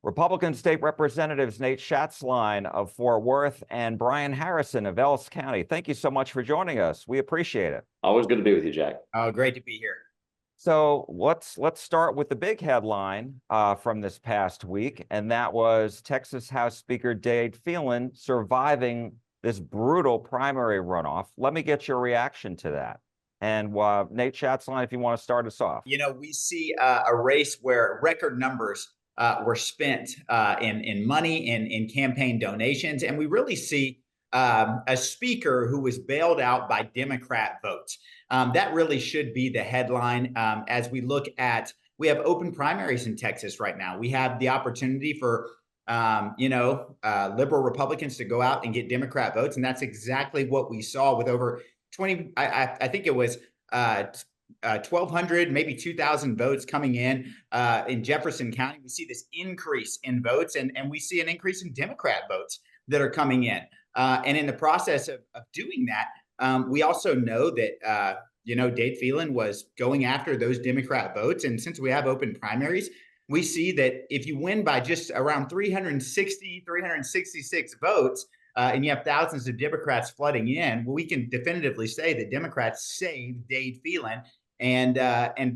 Republican State Representatives Nate Schatzline of Fort Worth and Brian Harrison of Ellis County. Thank you so much for joining us. We appreciate it. Always good to be with you, Jack. Oh, great to be here. So let's start with the big headline from this past week, and that was Texas House Speaker Dade Phelan surviving this brutal primary runoff. Let me get your reaction to that. And Nate Schatzline, if you want to start us off. You know, we see a race where record numbers were spent in money, in campaign donations, and we really see a speaker who was bailed out by Democrat votes. That really should be the headline as we look at, we have open primaries in Texas right now. We have the opportunity for, liberal Republicans to go out and get Democrat votes. And that's exactly what we saw with over 20, I think it was 1,200, maybe 2,000 votes coming in Jefferson County. We see this increase in votes and we see an increase in Democrat votes that are coming in. And in the process of doing that, we also know that, Dade Phelan was going after those Democrat votes. And since we have open primaries, we see that if you win by just around 366 votes, and you have thousands of Democrats flooding in, well, we can definitively say that Democrats saved Dade Phelan. And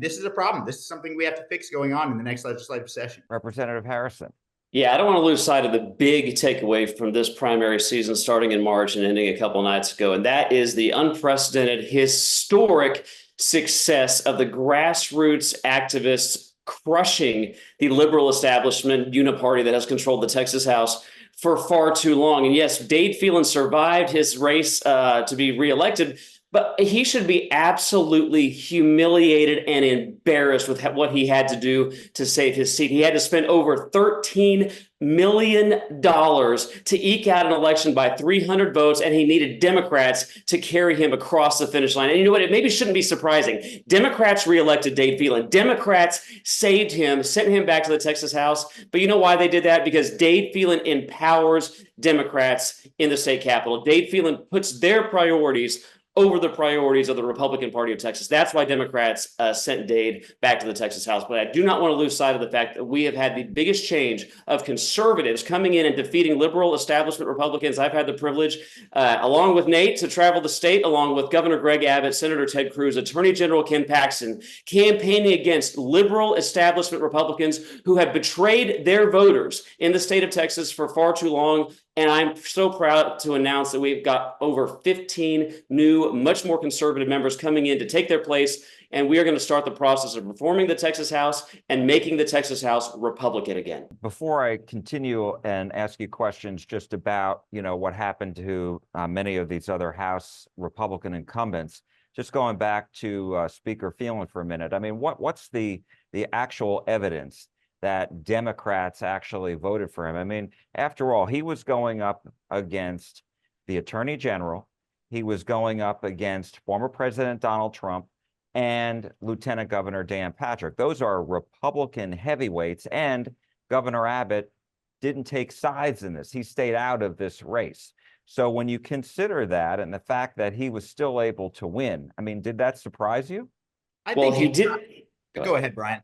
this is a problem. This is something we have to fix going on in the next legislative session. Representative Harrison. Yeah, I don't want to lose sight of the big takeaway from this primary season starting in March and ending a couple of nights ago, and that is the unprecedented, historic success of the grassroots activists crushing the liberal establishment uniparty that has controlled the Texas House for far too long. And yes, Dade Phelan survived his race to be reelected, but he should be absolutely humiliated and embarrassed with what he had to do to save his seat. He had to spend over $13 million to eke out an election by 300 votes, and he needed Democrats to carry him across the finish line. And you know what? It maybe shouldn't be surprising. Democrats reelected Dade Phelan. Democrats saved him, sent him back to the Texas House. But you know why they did that? Because Dade Phelan empowers Democrats in the state capitol. Dade Phelan puts their priorities over the priorities of the Republican Party of Texas. That's why Democrats sent Dade back to the Texas House. But I do not want to lose sight of the fact that we have had the biggest change of conservatives coming in and defeating liberal establishment Republicans. I've had the privilege, along with Nate, to travel the state, along with Governor Greg Abbott, Senator Ted Cruz, Attorney General Ken Paxton, campaigning against liberal establishment Republicans who have betrayed their voters in the state of Texas for far too long. And I'm so proud to announce that we've got over 15 new, much more conservative members coming in to take their place. And we are going to start the process of reforming the Texas House and making the Texas House Republican again. Before I continue and ask you questions just about, what happened to many of these other House Republican incumbents, just going back to Speaker Phelan for a minute. I mean, what's the actual evidence that Democrats actually voted for him? I mean, after all, he was going up against the Attorney General. He was going up against former President Donald Trump and Lieutenant Governor Dan Patrick. Those are Republican heavyweights, and Governor Abbott didn't take sides in this. He stayed out of this race. So when you consider that and the fact that he was still able to win, I mean, did that surprise you? I think he did. Go ahead, Brian.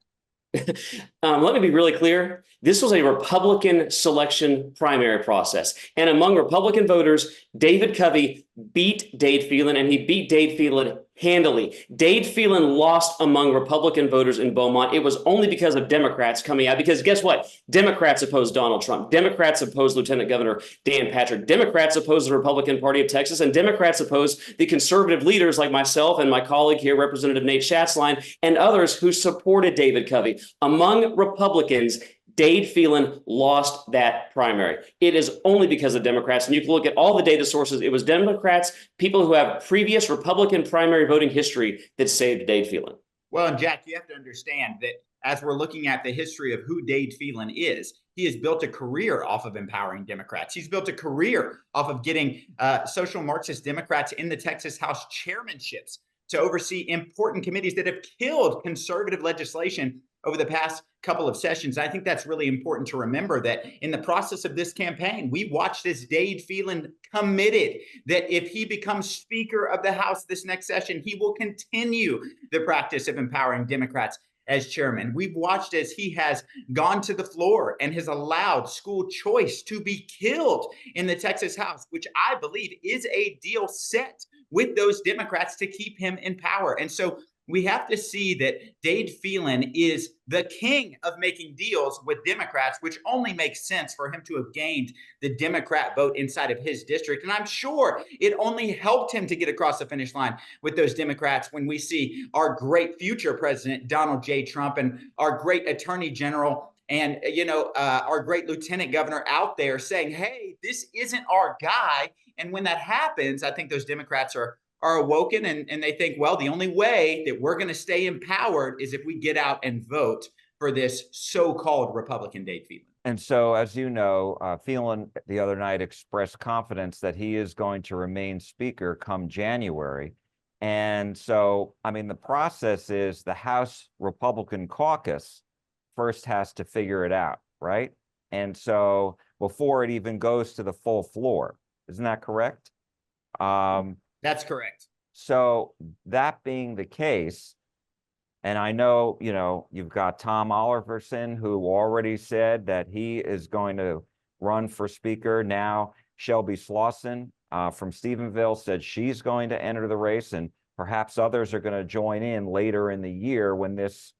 Let me be really clear. This was a Republican selection primary process. And among Republican voters, David Covey beat Dade Phelan, and he beat Dade Phelan handily. Dade Phelan lost among Republican voters in Beaumont. It was only because of Democrats coming out, because guess what? Democrats opposed Donald Trump. Democrats opposed Lieutenant Governor Dan Patrick. Democrats opposed the Republican Party of Texas, and Democrats opposed the conservative leaders like myself and my colleague here, Representative Nate Schatzline, and others who supported David Covey. Among Republicans, Dade Phelan lost that primary. It is only because of Democrats. And you can look at all the data sources. It was Democrats, people who have previous Republican primary voting history, that saved Dade Phelan. Well, and Jack, you have to understand that as we're looking at the history of who Dade Phelan is, he has built a career off of empowering Democrats. He's built a career off of getting social Marxist Democrats in the Texas House chairmanships to oversee important committees that have killed conservative legislation over the past couple of sessions. I think that's really important to remember, that in the process of this campaign, we watched this Dade Phelan committed that if he becomes Speaker of the House this next session, he will continue the practice of empowering Democrats. as chairman. We've watched as he has gone to the floor and has allowed school choice to be killed in the Texas House, which I believe is a deal set with those Democrats to keep him in power. And so we have to see that Dade Phelan is the king of making deals with Democrats, which only makes sense for him to have gained the Democrat vote inside of his district. And I'm sure it only helped him to get across the finish line with those Democrats when we see our great future president, Donald J. Trump, and our great attorney general and, our great lieutenant governor out there saying, hey, this isn't our guy. And when that happens, I think those Democrats are awoken and they think, well, the only way that we're going to stay empowered is if we get out and vote for this so-called Republican Dade Phelan. And so, as you know, Phelan the other night expressed confidence that he is going to remain Speaker come January. And so, I mean, the process is the House Republican caucus first has to figure it out, right? And so before it even goes to the full floor, isn't that correct? That's correct. So that being the case, and I know, you've got Tom Oliverson, who already said that he is going to run for Speaker. Now, Shelby Slauson from Stephenville said she's going to enter the race, and perhaps others are going to join in later in the year when this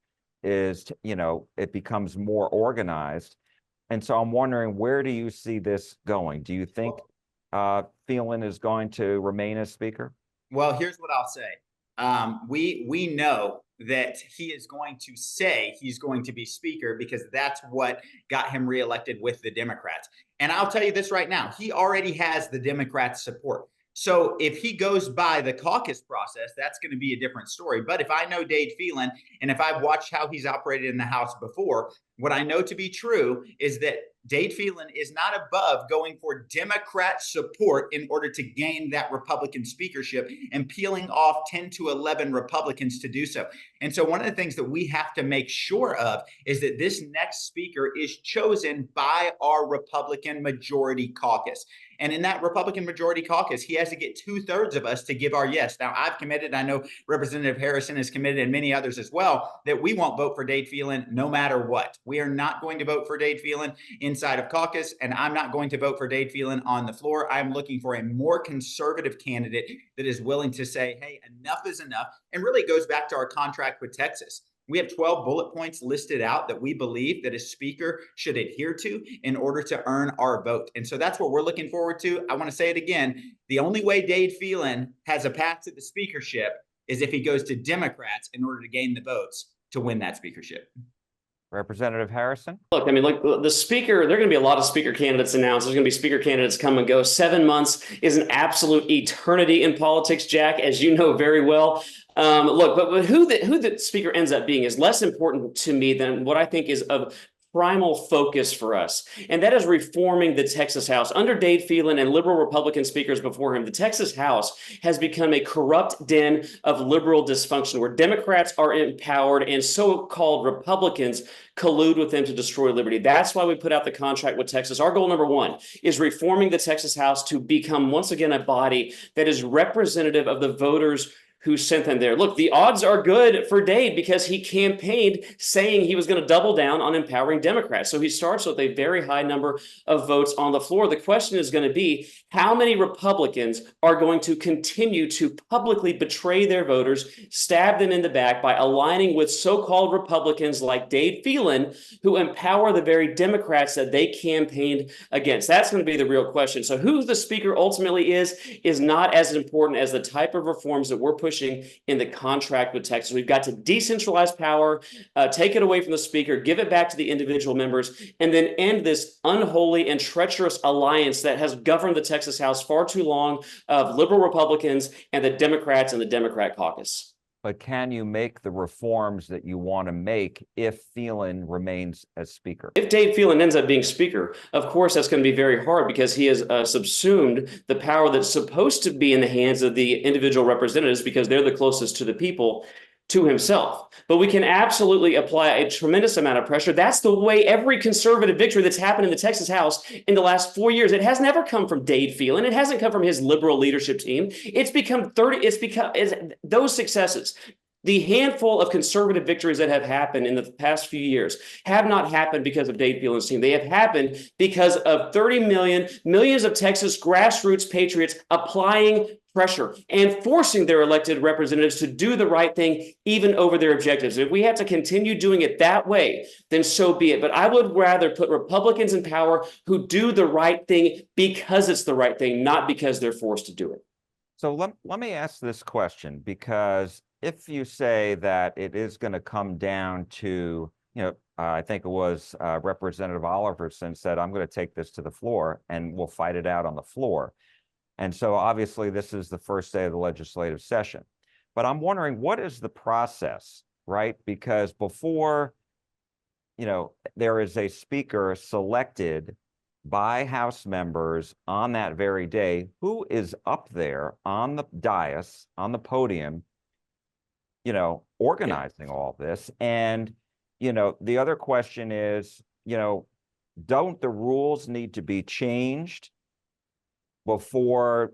is, it becomes more organized. And so I'm wondering, where do you see this going? Do you think Phelan is going to remain as Speaker? Well, here's what I'll say. We know that he is going to say he's going to be Speaker because that's what got him reelected with the Democrats. And I'll tell you this right now, he already has the Democrats' support. So if he goes by the caucus process, that's going to be a different story. But if I know Dade Phelan and if I've watched how he's operated in the House before, what I know to be true is that Dade Phelan is not above going for Democrat support in order to gain that Republican speakership and peeling off 10 to 11 Republicans to do so. And so one of the things that we have to make sure of is that this next speaker is chosen by our Republican majority caucus. And in that Republican majority caucus, he has to get 2/3 of us to give our yes. Now, I've committed, I know Representative Harrison is committed, and many others as well, that we won't vote for Dade Phelan no matter what. We are not going to vote for Dade Phelan inside of caucus, and I'm not going to vote for Dade Phelan on the floor. I'm looking for a more conservative candidate that is willing to say, hey, enough is enough, and really goes back to our contract with Texas. We have 12 bullet points listed out that we believe that a speaker should adhere to in order to earn our vote. And so that's what we're looking forward to. I want to say it again. The only way Dade Phelan has a path to the speakership is if he goes to Democrats in order to gain the votes to win that speakership. Representative Harrison? Look, I mean, like the speaker, there are going to be a lot of speaker candidates announced. There's going to be speaker candidates come and go. 7 months is an absolute eternity in politics, Jack, as you know very well. Look, but who the speaker ends up being is less important to me than what I think is of primal focus for us, and that is reforming the Texas House. Under Dade Phelan and liberal Republican speakers before him, the Texas House has become a corrupt den of liberal dysfunction where Democrats are empowered and so-called Republicans collude with them to destroy liberty. That's why we put out the contract with Texas. Our goal number one is reforming the Texas House to become once again a body that is representative of the voters who sent them there. Look, the odds are good for Dade because he campaigned saying he was going to double down on empowering Democrats. So he starts with a very high number of votes on the floor. The question is going to be, how many Republicans are going to continue to publicly betray their voters, stab them in the back by aligning with so-called Republicans like Dade Phelan, who empower the very Democrats that they campaigned against? That's going to be the real question. So who the speaker ultimately is not as important as the type of reforms that we're pushing in the contract with Texas. We've got to decentralize power, take it away from the speaker, give it back to the individual members, and then end this unholy and treacherous alliance that has governed the Texas House far too long of liberal Republicans and the Democrats and the Democrat caucus. But can you make the reforms that you want to make if Phelan remains as Speaker? If Dade Phelan ends up being Speaker, of course, that's going to be very hard because he has subsumed the power that's supposed to be in the hands of the individual representatives because they're the closest to the people, to himself. But we can absolutely apply a tremendous amount of pressure. That's the way every conservative victory that's happened in the Texas House in the last 4 years, it has never come from Dade Phelan. It hasn't come from his liberal leadership team. It's become those successes The handful of conservative victories that have happened in the past few years have not happened because of Dade Phelan's team. They have happened because of 30 million, millions of Texas grassroots patriots applying pressure and forcing their elected representatives to do the right thing, even over their objectives. If we have to continue doing it that way, then so be it. But I would rather put Republicans in power who do the right thing because it's the right thing, not because they're forced to do it. So let me ask this question, because if you say that it is going to come down to, I think it was Representative Oliverson said, I'm going to take this to the floor and we'll fight it out on the floor. And so obviously this is the first day of the legislative session. But I'm wondering, what is the process, right? Because before, there is a speaker selected by House members on that very day, who is up there on the dais, on the podium, organizing all this. And, the other question is, don't the rules need to be changed before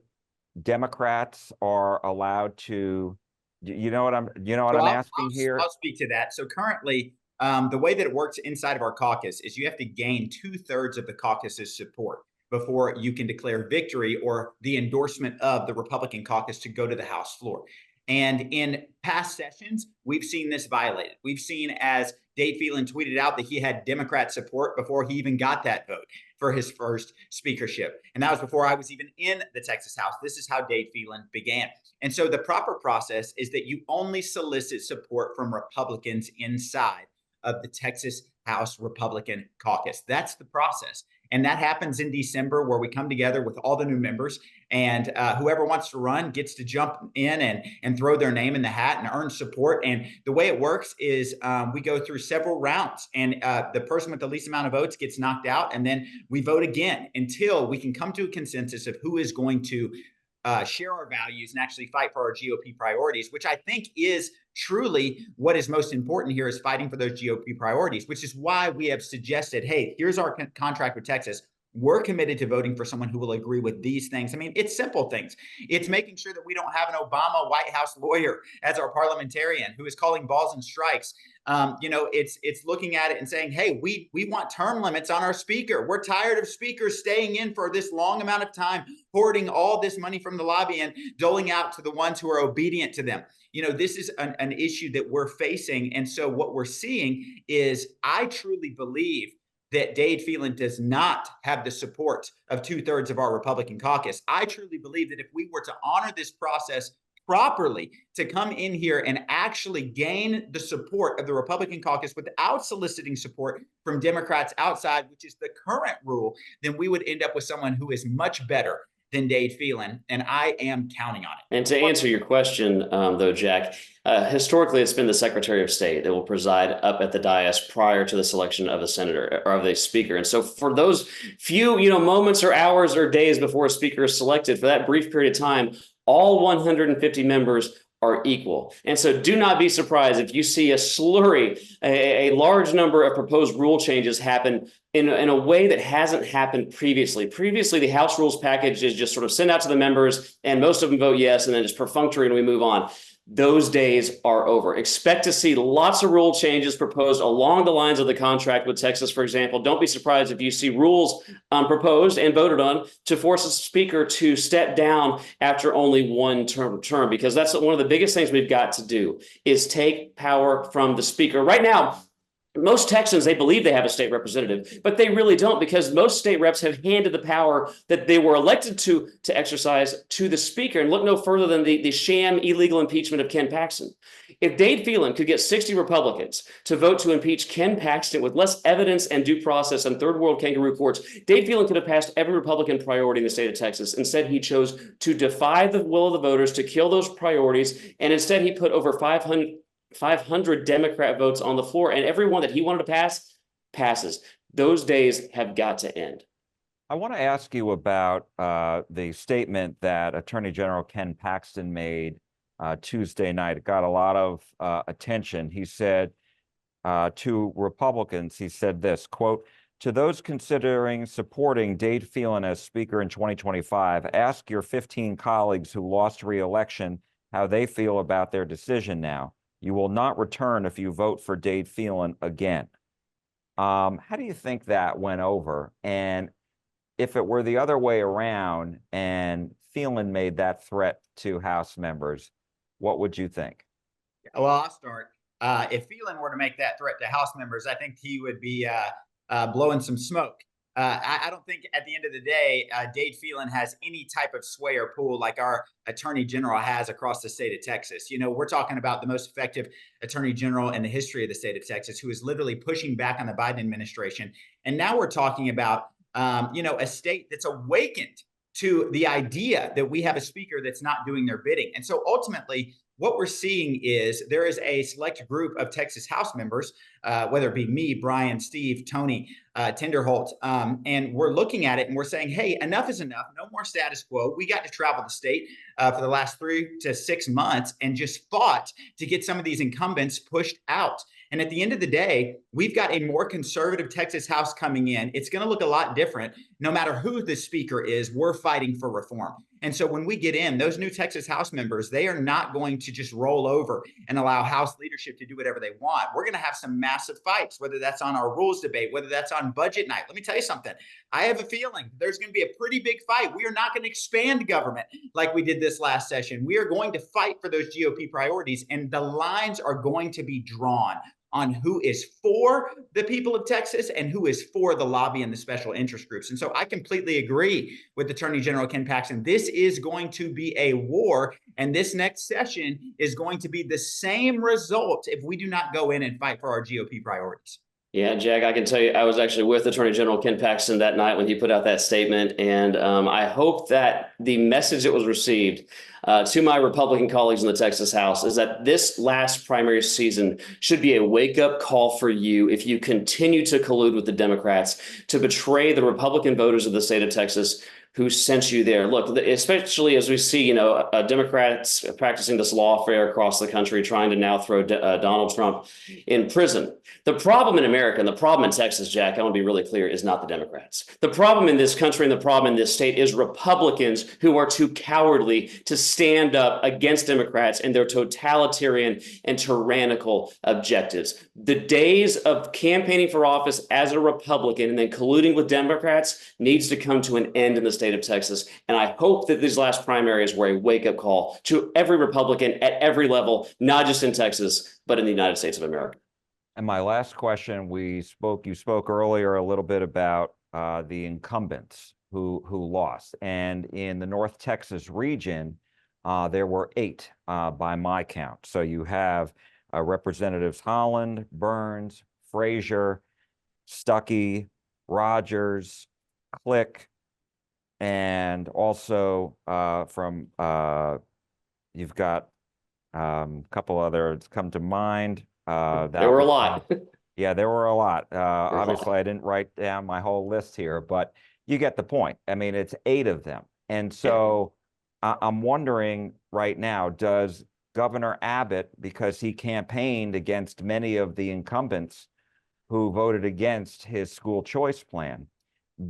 Democrats are allowed to, what I'm asking here? I'll speak to that. So currently, the way that it works inside of our caucus is you have to gain 2/3 of the caucus's support before you can declare victory or the endorsement of the Republican caucus to go to the House floor. And in past sessions, we've seen this violated. We've seen, as Dade Phelan tweeted out, that he had Democrat support before he even got that vote for his first speakership. And that was before I was even in the Texas House. This is how Dade Phelan began. And so the proper process is that you only solicit support from Republicans inside of the Texas House Republican caucus. That's the process. And that happens in December, where we come together with all the new members, and whoever wants to run gets to jump in and throw their name in the hat and earn support. And the way it works is we go through several rounds, and the person with the least amount of votes gets knocked out. And then we vote again until we can come to a consensus of who is going to share our values and actually fight for our GOP priorities, which I think is truly what is most important here, is fighting for those GOP priorities, which is why we have suggested, hey, here's our contract with Texas. We're committed to voting for someone who will agree with these things. I mean, it's simple things. It's making sure that we don't have an Obama White House lawyer as our parliamentarian who is calling balls and strikes. It's looking at it and saying, hey, we want term limits on our speaker. We're tired of speakers staying in for this long amount of time, hoarding all this money from the lobby and doling out to the ones who are obedient to them. This is an issue that we're facing. And so what we're seeing is, I truly believe that Dade Phelan does not have the support of 2/3 of our Republican caucus. I truly believe that if we were to honor this process properly, to come in here and actually gain the support of the Republican caucus without soliciting support from Democrats outside, which is the current rule, then we would end up with someone who is much better than Dade Phelan, and I am counting on it. And to answer your question, though, Jack, historically, it's been the Secretary of State that will preside up at the dais prior to the selection of the senator or of the speaker. And so for those few, moments or hours or days before a speaker is selected, for that brief period of time, all 150 members are equal. And so do not be surprised if you see a slurry, a large number of proposed rule changes happen in a way that hasn't happened previously. Previously, the House rules package is just sort of sent out to the members and most of them vote yes, and then it's perfunctory and we move on. Those days are over. Expect to see lots of rule changes proposed along the lines of the contract with Texas, for example. Don't be surprised if you see rules proposed and voted on to force a speaker to step down after only one term, because that's one of the biggest things we've got to do, is take power from the speaker. Right now, most Texans, they believe they have a state representative, but they really don't, because most state reps have handed the power that they were elected to exercise to the speaker. And look no further than the sham illegal impeachment of Ken Paxton. If Dade Phelan could get 60 Republicans to vote to impeach Ken Paxton with less evidence and due process and third world kangaroo courts, Dade Phelan could have passed every Republican priority in the state of Texas. Instead, he chose to defy the will of the voters, to kill those priorities. And instead, he put over 500 Democrat votes on the floor, and every one that he wanted to pass passes. Those days have got to end. I want to ask you about the statement that Attorney General Ken Paxton made Tuesday night. It got a lot of attention. He said to Republicans, he said this, quote, "To those considering supporting Dade Phelan as Speaker in 2025, ask your 15 colleagues who lost re-election how they feel about their decision now. You will not return if you vote for Dade Phelan again. How do you think that went over? And if it were the other way around and Phelan made that threat to House members, what would you think? Well, I'll start. If Phelan were to make that threat to House members, I think he would be blowing some smoke. I don't think at the end of the day, Dade Phelan has any type of sway or pull like our Attorney General has across the state of Texas. You know, we're talking about the most effective Attorney General in the history of the state of Texas, who is literally pushing back on the Biden administration. And now we're talking about, a state that's awakened to the idea that we have a speaker that's not doing their bidding. And so ultimately, what we're seeing is there is a select group of Texas House members, whether it be me, Brian, Steve, Tony, Tenderholt, and we're looking at it and we're saying, hey, enough is enough. No more status quo. We got to travel the state for the last 3 to 6 months and just fought to get some of these incumbents pushed out. And at the end of the day, we've got a more conservative Texas House coming in. It's going to look a lot different. No matter who the speaker is, we're fighting for reform. And so when we get in, those new Texas House members, they are not going to just roll over and allow House leadership to do whatever they want. We're going to have some massive fights, whether that's on our rules debate, whether that's on budget night. Let me tell you something. I have a feeling there's going to be a pretty big fight. We are not going to expand government like we did this last session. We are going to fight for those GOP priorities, and the lines are going to be drawn on who is for the people of Texas and who is for the lobby and the special interest groups. And so I completely agree with Attorney General Ken Paxton. This is going to be a war, and this next session is going to be the same result if we do not go in and fight for our GOP priorities. Yeah, Jack, I can tell you, I was actually with Attorney General Ken Paxton that night when he put out that statement. And I hope that the message that was received to my Republican colleagues in the Texas House is that this last primary season should be a wake-up call for you if you continue to collude with the Democrats to betray the Republican voters of the state of Texas who sent you there. Look, especially as we see, Democrats practicing this lawfare across the country, trying to now throw Donald Trump in prison. The problem in America and the problem in Texas, Jack, I want to be really clear, is not the Democrats. The problem in this country and the problem in this state is Republicans who are too cowardly to stand up against Democrats and their totalitarian and tyrannical objectives. The days of campaigning for office as a Republican and then colluding with Democrats needs to come to an end in the state of Texas. And I hope that these last primaries were a wake-up call to every Republican at every level, not just in Texas, but in the United States of America. And my last question, you spoke earlier a little bit about the incumbents who lost. And in the North Texas region, there were 8 by my count. So you have Representatives Holland, Burns, Frazier, Stuckey, Rogers, Click, and also you've got a couple others come to mind. There were a lot. Yeah, there were a lot. Obviously, I didn't write down my whole list here, but you get the point. I mean, it's 8 of them. And so I'm wondering right now, does Governor Abbott, because he campaigned against many of the incumbents who voted against his school choice plan,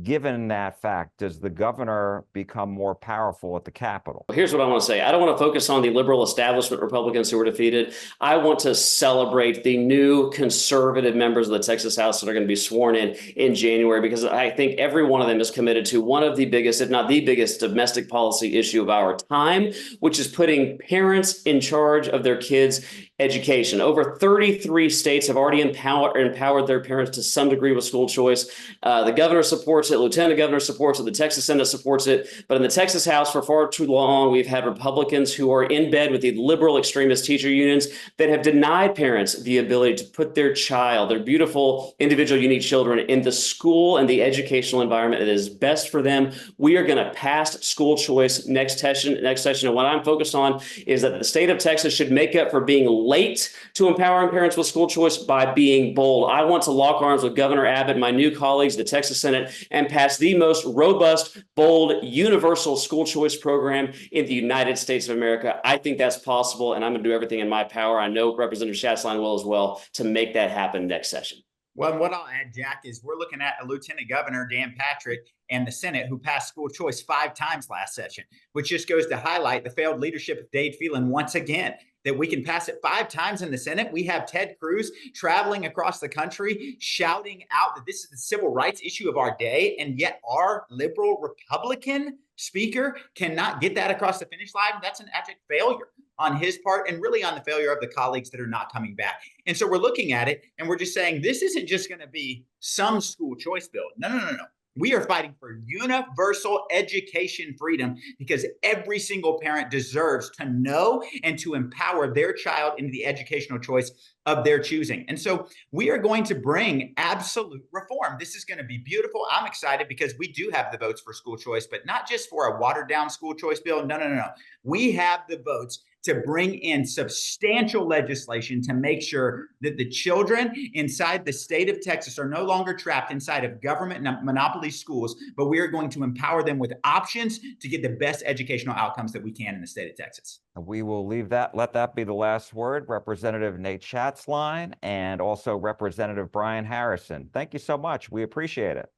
given that fact, does the governor become more powerful at the Capitol? Here's what I want to say. I don't want to focus on the liberal establishment Republicans who were defeated. I want to celebrate the new conservative members of the Texas House that are going to be sworn in January, because I think every one of them is committed to one of the biggest, if not the biggest, domestic policy issue of our time, which is putting parents in charge of their kids' education. Over 33 states have already empowered their parents to some degree with school choice. The governor supports it. Lieutenant governor supports it. The Texas Senate supports it. But in the Texas House, for far too long, we've had Republicans who are in bed with the liberal extremist teacher unions that have denied parents the ability to put their child, their beautiful, individual, unique children, in the school and the educational environment that is best for them. We are going to pass school choice next session. And what I'm focused on is that the state of Texas should make up for being late to empowering parents with school choice by being bold. I want to lock arms with Governor Abbott and my new colleagues, the Texas Senate, and pass the most robust, bold, universal school choice program in the United States of America. I think that's possible, and I'm going to do everything in my power. I know Representative Schatzline will as well, to make that happen next session. Well, what I'll add, Jack, is we're looking at a Lieutenant Governor, Dan Patrick, and the Senate, who passed school choice 5 times last session, which just goes to highlight the failed leadership of Dade Phelan once again. That we can pass it 5 times in the Senate. We have Ted Cruz traveling across the country, shouting out that this is the civil rights issue of our day, and yet our liberal Republican speaker cannot get that across the finish line. That's an abject failure on his part, and really on the failure of the colleagues that are not coming back. And so we're looking at it and we're just saying, this isn't just going to be some school choice bill. No. We are fighting for universal education freedom, because every single parent deserves to know and to empower their child into the educational choice of their choosing. And so we are going to bring absolute reform. This is going to be beautiful. I'm excited because we do have the votes for school choice, but not just for a watered down school choice bill. No. We have the votes to bring in substantial legislation to make sure that the children inside the state of Texas are no longer trapped inside of government monopoly schools, but we are going to empower them with options to get the best educational outcomes that we can in the state of Texas. We will let that be the last word. Representative Nate Schatzline and also Representative Brian Harrison. Thank you so much. We appreciate it.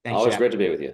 Thanks, Always Jack. great to be with you.